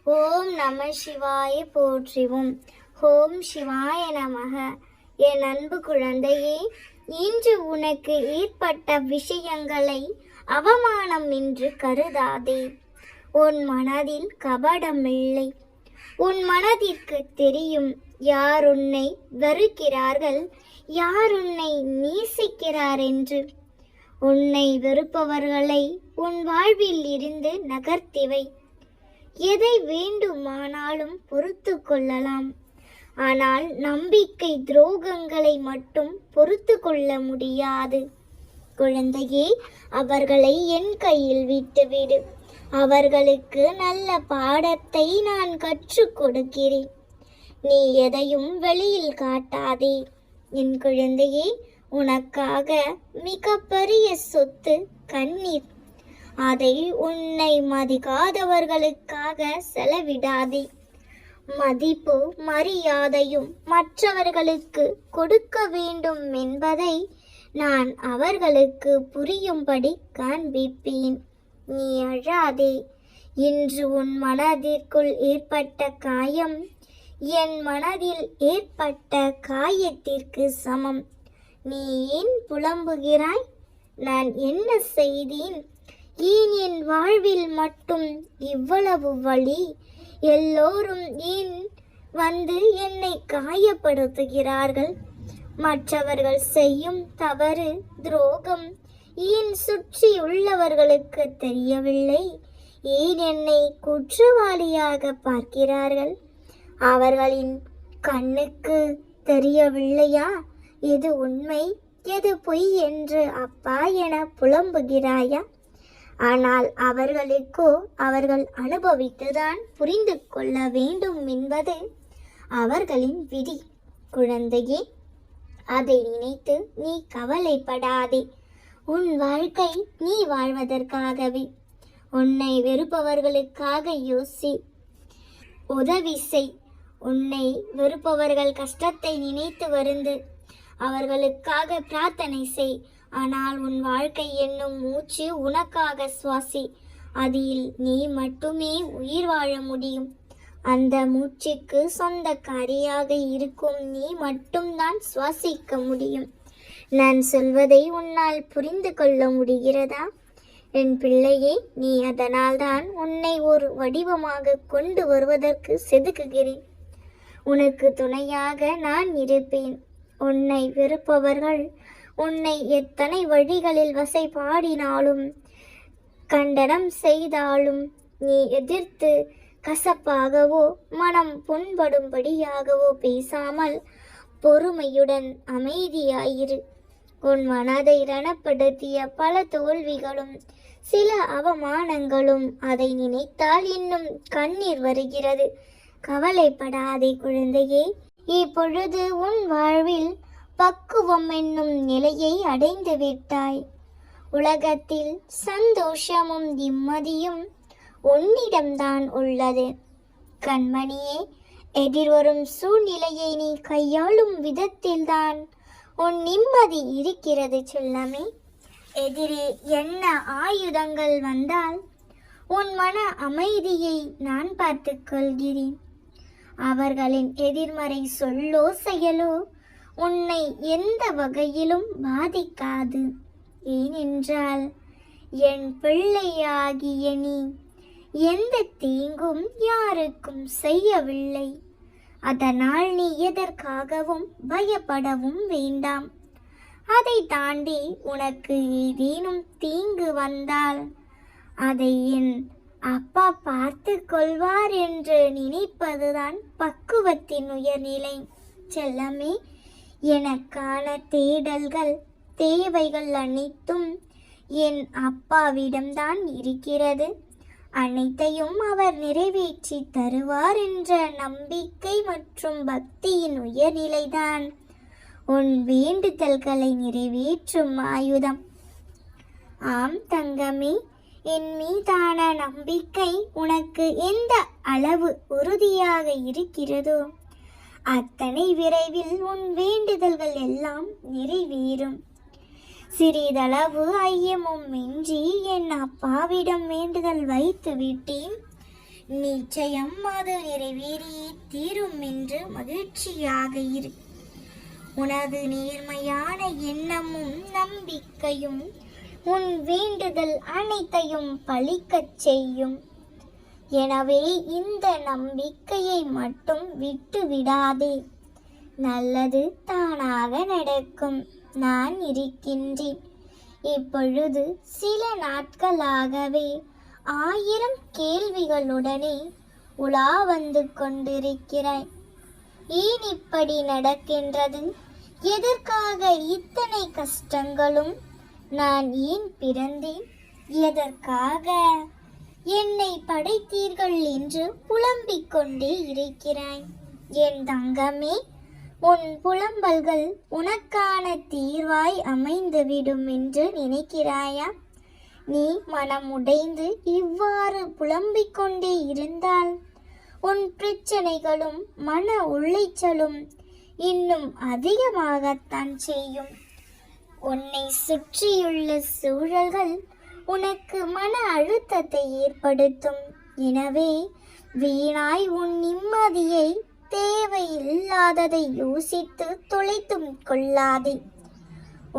ஓம் நம சிவாய போற்றிவோம். ஓம் சிவாய நமக. என் அன்பு குழந்தையே, இன்று உனக்கு ஏற்பட்ட விஷயங்களை அவமானம் என்று கருதாதே. உன் மனதில் கபடமில்லை. உன் மனதிற்கு தெரியும் யார் உன்னை வெறுக்கிறார்கள், யார் உன்னை நேசிக்கிறார் என்று. உன்னை வெறுப்பவர்களை உன் வாழ்வில் இருந்து நகர்த்திவை. எதை வேண்டுமானாலும் பொறுத்து கொள்ளலாம், ஆனால் நம்பிக்கை துரோகங்களை மட்டும் பொறுத்து கொள்ள முடியாது. குழந்தையே, அவர்களை என் கையில் விட்டுவிடு. அவர்களுக்கு நல்ல பாடத்தை நான் கற்றுக் கொடுக்கிறேன். நீ எதையும் வெளியில் காட்டாதே. என் குழந்தையே, உனக்காக மிக பெரிய சொத்து கண்ணீர். அதை உன்னை மதிக்காதவர்களுக்காக செலவிடாதே. மதிப்பு மரியாதையும் மற்றவர்களுக்கு கொடுக்க வேண்டும் என்பதை நான் அவர்களுக்கு புரியும்படி காண்பிப்பேன். நீ அழாதே. இன்று உன் மனதிற்குள் ஏற்பட்ட காயம் என் மனதில் ஏற்பட்ட காயத்திற்கு சமம். நீ ஏன் புலம்புகிறாய்? நான் என்ன செய்தேன்? ஏன் என் வாழ்வில் மட்டும் இவ்வளவு வலி? எல்லோரும் ஏன் வந்து என்னை காயப்படுத்துகிறார்கள்? மற்றவர்கள் செய்யும் தவறு, துரோகம் ஏன் சுற்றியுள்ளவர்களுக்கு தெரியவில்லை? ஏன் என்னை குற்றவாளியாக பார்க்கிறார்கள்? அவர்களின் கண்ணுக்கு தெரியவில்லையா எது உண்மை எது பொய் என்று அப்பா என புலம்புகிறாயா? ஆனால் அவர்களுக்கோ அவர்கள் அனுபவித்துதான் புரிந்து கொள்ள வேண்டும் என்பது அவர்களின் விதி. குழந்தையே, அதை நினைத்து நீ கவலைப்படாதே. உன் வாழ்க்கை நீ வாழ்வதற்காகவே. உன்னை வெறுப்பவர்களுக்காக யோசி, உதவி செய். உன்னை வெறுப்பவர்கள் கஷ்டத்தை நினைத்து வருந்து அவர்களுக்காக பிரார்த்தனை செய். ஆனால் உன் வாழ்க்கை என்னும் மூச்சு உனக்காக சுவாசி. அதில் நீ மட்டுமே உயிர் வாழ முடியும். அந்த மூச்சுக்கு சொந்தக்காரியாக இருக்கும் நீ மட்டும்தான் சுவாசிக்க முடியும். நான் சொல்வதை உன்னால் புரிந்து கொள்ள முடிகிறதா? என் பிள்ளையே, நீ அதனால்தான் உன்னை ஒரு வடிவமாக கொண்டு வருவதற்கு செதுக்குகிறேன். உனக்கு துணையாக நான் இருப்பேன். உன்னை வெறுப்பவர்கள் உன்னை எத்தனை வழிகளில் வசைபாடினாலும் கண்டனம் செய்தாலும் நீ எதிர்த்து கசப்பாகவோ மனம் புண்படும்படியாகவோ பேசாமல் பொறுமையுடன் அமைதியாயிரு. உன் மனதை ரணப்படுத்திய பல தோல்விகளும் சில அவமானங்களும் அதை நினைத்தால் இன்னும் கண்ணீர் வருகிறது. கவலைப்படாதே குழந்தையே. இப்பொழுது உன் வாழ்வில் பக்குவம் என்னும் நிலையை அடைந்து விட்டாய். உலகத்தில் சந்தோஷமும் நிம்மதியும் உன்னிடம்தான் உள்ளது. கண்மணியே, எதிர்வரும் சூழ்நிலையை நீ கையாளும் விதத்தில்தான் உன் நிம்மதி இருக்கிறது செல்லமே. எதிரே என்ன ஆயுதங்கள் வந்தால் உன் மன அமைதியை நான் பார்த்துக் கொள்கிறேன். அவர்களின் எதிர்மறை சொல்லோ செயலோ உன்னை எந்த வகையிலும் பாதிக்காது. ஏனென்றால் என் பிள்ளையாகிய நீ எந்த தீங்கும் யாருக்கும் செய்யவில்லை. அதனால் நீ எதற்காகவும் பயப்படவும் வேண்டாம். அதை தாண்டி உனக்கு ஏதேனும் தீங்கு வந்தால் அதை என் அப்பா பார்த்து கொள்வார் என்று நினைப்பதுதான் பக்குவத்தின் உயர்நிலை. செல்லமே, எனக்கான தேடல்கள் தேவைகள் அனைத்தும் என் அப்பாவிடம்தான் இருக்கிறது. அனைத்தையும் அவர் நிறைவேற்றி தருவார் என்ற நம்பிக்கை மற்றும் பக்தியின் உயர்நிலைதான் உன் வேண்டுதல்களை நிறைவேற்றும் ஆயுதம். ஆம் தங்கமே, என் மீதான நம்பிக்கை உனக்கு எந்த அளவு உறுதியாக இருக்கிறதோ அத்தனை விரைவில் உன் வேண்டுதல்கள் எல்லாம் நிறைவேறும். சிறிதளவு ஐயமும் இன்றி என் அப்பாவிடம் வேண்டுதல் வைத்து விட்டேன். நிச்சயம் அது நிறைவேறியே தீரும் என்று மகிழ்ச்சியாக இரு. உனது நேர்மையான எண்ணமும் நம்பிக்கையும் உன் வேண்டுதல் அனைத்தையும் பலிக்கச் செய்யும். எனவே இந்த நம்பிக்கையை மட்டும் விட்டு விடாதே. நல்லது தானாக நடக்கும். நான் இருக்கின்றேன். இப்பொழுது சில நாட்களாகவே 1000 கேள்விகளுடனே உலா வந்து கொண்டிருக்கிறாய். ஏன் இப்படி நடக்கின்றது? எதற்காக இத்தனை கஷ்டங்களும்? நான் ஏன் பிறந்தேன்? எதற்காக என்னை படைத்தீர்கள் என்று புலம்பிக் கொண்டே இருக்கிறாய். என் தங்கமே, உன் புலம்பல்கள் உனக்கான தீர்வாய் அமைந்துவிடும் என்று நினைக்கிறாயா? நீ மனம் உடைந்து இவ்வாறு புலம்பிக் கொண்டே இருந்தால் உன் பிரச்சனைகளும் மன உளைச்சலும் இன்னும் அதிகமாகத்தான் செய்யும். உன்னை சுற்றியுள்ள சூழல்கள் உனக்கு மன அழுத்தத்தை ஏற்படுத்தும். எனவே வீணாய் உன் நிம்மதியை தேவையில்லாததை யோசித்து தொலைத்தும் கொள்ளாதே.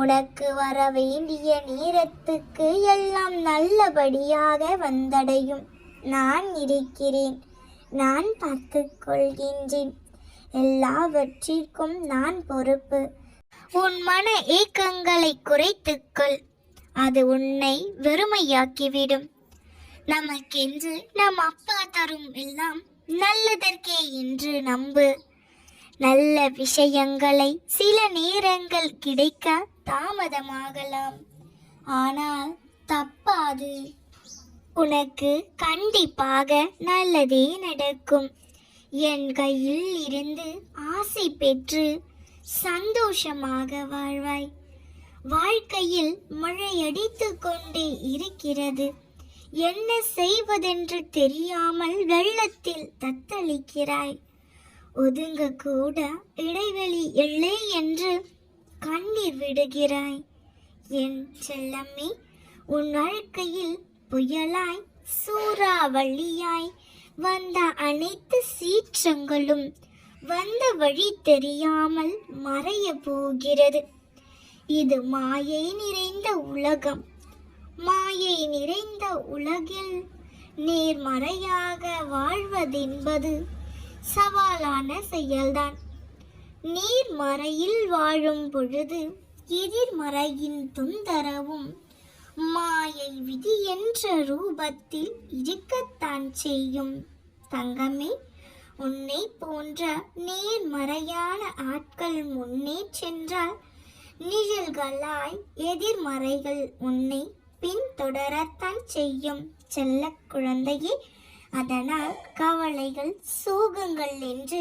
உனக்கு வர வேண்டிய நேரத்துக்கு எல்லாம் நல்லபடியாக வந்தடையும். நான் இருக்கிறேன். நான் பார்த்துக் கொள்கின்றேன். எல்லாவற்றிற்கும் நான் பொறுப்பு. உன் மன ஏக்கங்களை குறைத்துக்கொள். அது உன்னை வெறுமையாக்கிவிடும். நமக்கென்று நம் அப்பா தரும் எல்லாம் நல்லதற்கே என்று நம்பு. நல்ல விஷயங்களை சில நேரங்கள் கிடைக்க தாமதமாகலாம், ஆனால் தப்பாது. உனக்கு கண்டிப்பாக நல்லதே நடக்கும். என் கையில் இருந்து ஆசை பெற்று சந்தோஷமாக வாழ்வாய். வாழ்க்கையில் மழையடித்து கொண்டே இருக்கிறது. என்ன செய்வதென்று தெரியாமல் வெள்ளத்தில் தத்தளிக்கிறாய். ஒதுங்க கூட இடைவெளி இல்லை என்று கண்ணீர் விடுகிறாய். என் செல்லம்மே, உன் வாழ்க்கையில் புயலாய் சூறாவளியாய் வந்த அனைத்து சீற்றங்களும் வந்த வழி தெரியாமல் மறைய போகிறது. இது மாயை நிறைந்த உலகம். மாயை நிறைந்த உலகில் நேர்மறையாக வாழ்வதென்பது சவாலான செயல்தான். நேர்மறையில் வாழும் பொழுது எதிர்மறையின் தொந்தரவும் மாயை விதி என்ற ரூபத்தில் இருக்கத்தான் செய்யும். தங்கமே, உன்னை போன்ற நேர்மறையான ஆட்கள் முன்னே சென்றால் நிழல்களாய் எதிர்மறைகள் உன்னை பின்தொடரத்தான் செய்யும். செல்ல குழந்தையே, அதனால் கவலைகள் சோகங்கள் என்று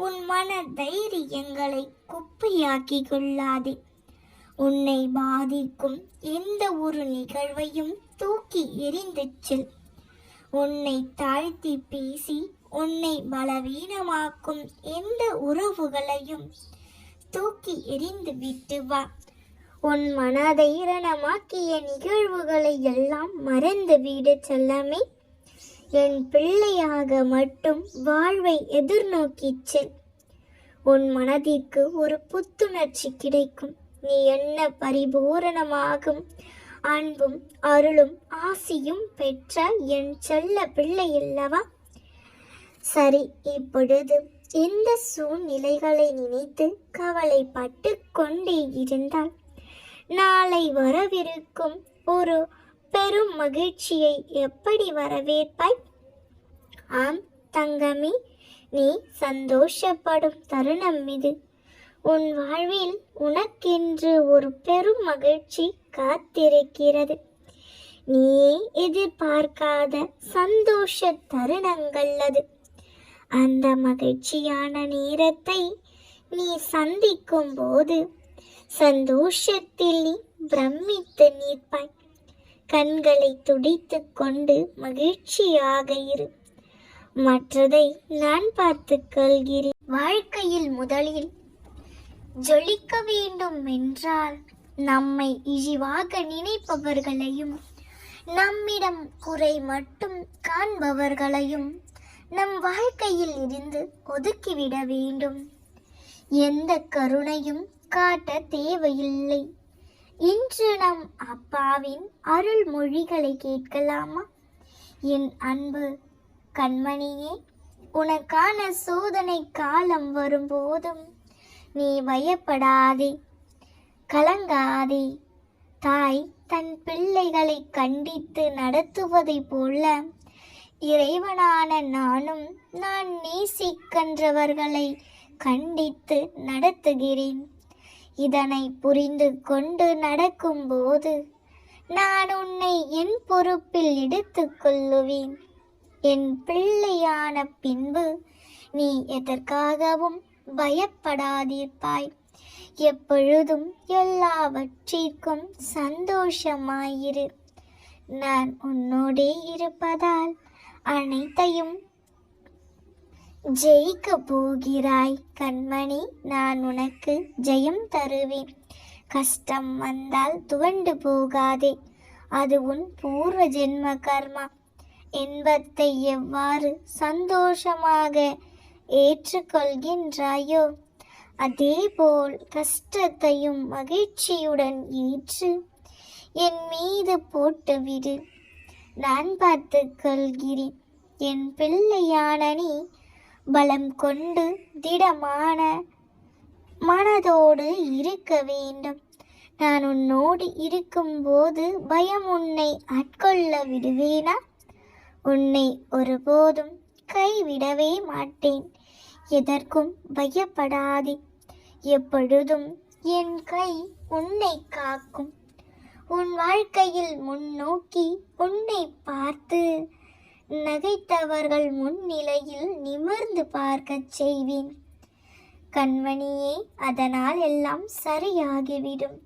உன் மன தைரியங்களை குப்பையாக்கி கொள்ளாதே. உன்னை பாதிக்கும் எந்த ஒரு நிகழ்வையும் தூக்கி எறிந்து செல். உன்னை தாழ்த்தி பேசி உன்னை பலவீனமாக்கும் எந்த உறவுகளையும் தூக்கி எறிந்து விட்டு வா. உன் மனதை ரணமாக்கிய நிகழ்வுகளை எல்லாம் மறந்து விடு செல்லமே. என் பிள்ளையாக மட்டும் வாழ்வை எதிர்நோக்கி செல். உன் மனதிற்கு ஒரு புத்துணர்ச்சி கிடைக்கும். நீ என்ன பரிபூரணமாகும் அன்பும் அருளும் ஆசியும் பெற்ற என் செல்ல பிள்ளை அல்லவா? சரி, இப்பொழுது இந்த சூழ்நிலைகளை நினைத்து கவலைப்பட்டு கொண்டே இருந்தால் நாளை வரவிருக்கும் ஒரு பெரும் மகிழ்ச்சியை எப்படி வரவேற்பாய்? ஆம் தங்கமே, நீ சந்தோஷப்படும் தருணம் இது. உன் வாழ்வில் உனக்கென்று ஒரு பெரும் மகிழ்ச்சி காத்திருக்கிறது. நீயே எதிர்பார்க்காத சந்தோஷ தருணங்கள் அது. அந்த மகிழ்ச்சியான நேரத்தை நீ சந்திக்கும் போது சந்தோஷத்தில் நீ பிரமித்து நிற்பாய். கண்களை துடைத்து கொண்டு மகிழ்ச்சியாக இரு. மற்றதை நான் பார்த்துக் கொள்கிறேன். வாழ்க்கையில் முதலில் ஜொலிக்க வேண்டும் என்றால் நம்மை இழிவாக நினைப்பவர்களையும் நம்மிடம் குறை மட்டும் காண்பவர்களையும் நம் வாழ்க்கையில் இருந்து ஒதுக்கிவிட வேண்டும். எந்த கருணையும் காட்ட தேவையில்லை. இன்று நம் அப்பாவின் அருள்மொழிகளை கேட்கலாமா? என் அன்பு கண்மணியே, உனக்கான சோதனை காலம் வரும்போதும் நீ பயப்படாதே, கலங்காதே. தாய் தன் பிள்ளைகளை கண்டித்து நடத்துவதை போல இறைவனான நானும் நான் நேசிக்கின்றவர்களை கண்டித்து நடத்துகிறேன். இதனை புரிந்து கொண்டு நடக்கும்போது நான் உன்னை என் பொறுப்பில் எடுத்துக் கொள்ளுவேன். என் பிள்ளையான பின்பு நீ எதற்காகவும் பயப்படாதிருப்பாய். எப்பொழுதும் எல்லாவற்றிற்கும் சந்தோஷமாயிரு. நான் உன்னோடே இருப்பதால் அனைத்தையும் ஜெயிக்க போகிறாய் கண்மணி. நான் உனக்கு ஜெயம் தருவேன். கஷ்டம் வந்தால் துவண்டு போகாதே. அது உன் பூர்வ ஜென்ம கர்மா. இன்பத்தை எவ்வாறு சந்தோஷமாக ஏற்றுக்கொள்கின்றாயோ அதேபோல் கஷ்டத்தையும் மகிழ்ச்சியுடன் ஏற்று என் மீது போட்டுவிடு. நான் பார்த்துக் கொள்கிறேன். என் பிள்ளையான நீ பலம் கொண்டு திடமான மனதோடு இருக்க வேண்டும். நான் உன்னோடு இருக்கும்போது பயம் உன்னை ஆட்கொள்ள விடுவேனா? உன்னை ஒருபோதும் கைவிடவே மாட்டேன். எதற்கும் பயப்படாதே. எப்பொழுதும் என் கை உன்னை காக்கும். உன் வாழ்க்கையில் முன்னோக்கி உன்னை பார்த்து நகைத்தவர்கள் முன்னிலையில் நிமிர்ந்து பார்க்கச் செய்வேன் கண்மணியே. அதனால் எல்லாம் சரியாகிவிடும்.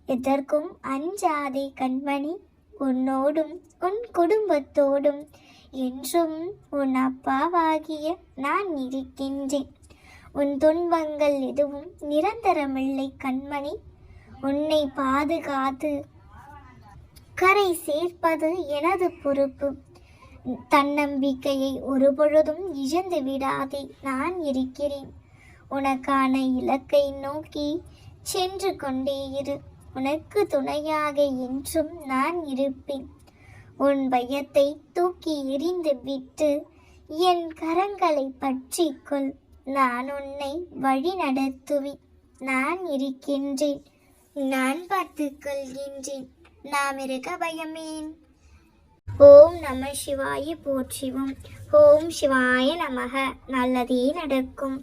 எதற்கும் அஞ்சாதே கண்மணி. உன்னோடும் உன் குடும்பத்தோடும் என்றும் உன் அப்பாவாகிய நான் இருக்கின்றேன். உன் துன்பங்கள் எதுவும் நிரந்தரமில்லை கண்மணி. உன்னை பாதுகாத்து கரை சேர்ப்பது எனது பொறுப்பு. தன்னம்பிக்கையை ஒருபொழுதும் இழந்து விடாதே. நான் இருக்கிறேன். உனக்கான இலக்கை நோக்கி சென்று கொண்டே இரு. உனக்கு துணையாக என்றும் நான் இருப்பேன். உன் பயத்தை தூக்கி எறிந்து விட்டு என் கரங்களை பற்றிக்கொள். நான் உன்னை வழி நடத்துவேன். நான் இருக்கின்றேன். நான் பார்த்துக் கொள்கின்றேன். நாம் இருக்க பயமேன். ஓம் நம சிவாய போற்றிவோம். ஓம் சிவாய நமக. நல்லதே நடக்கும்.